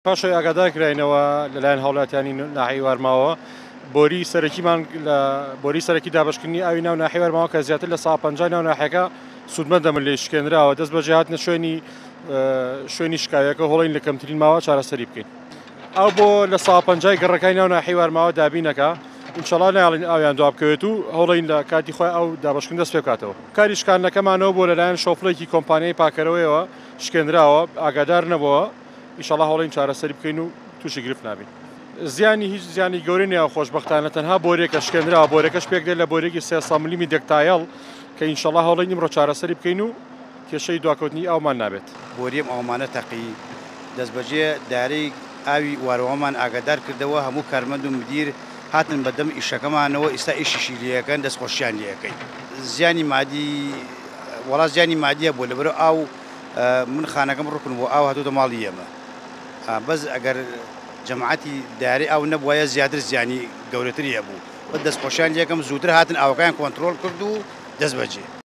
پاشۆی ئاگادارکراینەوە لەلایەن هاوڵاتیانی ناحیەی وارماوە بۆری سەرەکیمان لە بۆری سەرەکی دابشکردنی ئاوی ناو ناحیەی وارماوە کە زیاتر لە 150 ناو ناحیەکە سوودمەندەمە لێ شکێنراوە دەست بەجێ هاتنە شوێنی شکاویەکە هەوڵین لە کەمترین ماوە چارەسەری بکەین. ئەو بۆ لە 150 گەڕەکانی ناو ناحیەی وارماوە دابینەکە ئینشەڵا ناڵین ئاویان دوا بکەوێت و هەوڵین لە کاتی خۆی ئەو دابشکردن دەست پێ بکاتەوە. کاری شکاندنەکەمانەوە بۆ لەلایەن شۆفڵێکی کۆمپانیای پاکەرەوەیەوە شکێنراوە ئاگادار نەبووە ئینشەڵا هەوڵین چارەسەری بکەین و تووشی گرفت نابین. زیانی هیچ زیانی گەورەی نییە خۆشبەختانە تەنها بۆرێکە شکێنراوە بۆرەکەش پێک دێت لە بۆرێکی 300 ملیمی دەکتایڵ کە ئینشەڵا هەوڵین ئیمڕۆ چارەسەری بکەین و کێشەی دواکەوتنی ئەومان نابێت. بۆریم ئەومانە تەقی دەستبەجێ دارەی ئاوی وارەوەمان ئاگادار کردەوە هەموو کارمەند و مدیر هاتن بەدەم ئیشەکەمانەوە ئێستا ئیشیشی لەکەن دەستخۆشیان لەکەین. زیانی مادی وڵات زیانی مادیە بۆ لەبەر ئاو من خانەکەم ڕکن بۆ ئاو هاتووتە ماڵی ئێمە بەس ئەگەر جەماعەتی دارەی ئاو نەبووایە زیاتر زیانی گەورەتری هەبوو بە دەستخۆشیان لەکەم زووتر هاتن ئاوەکەیان کۆنتترۆل کرد و دەست بەجێ.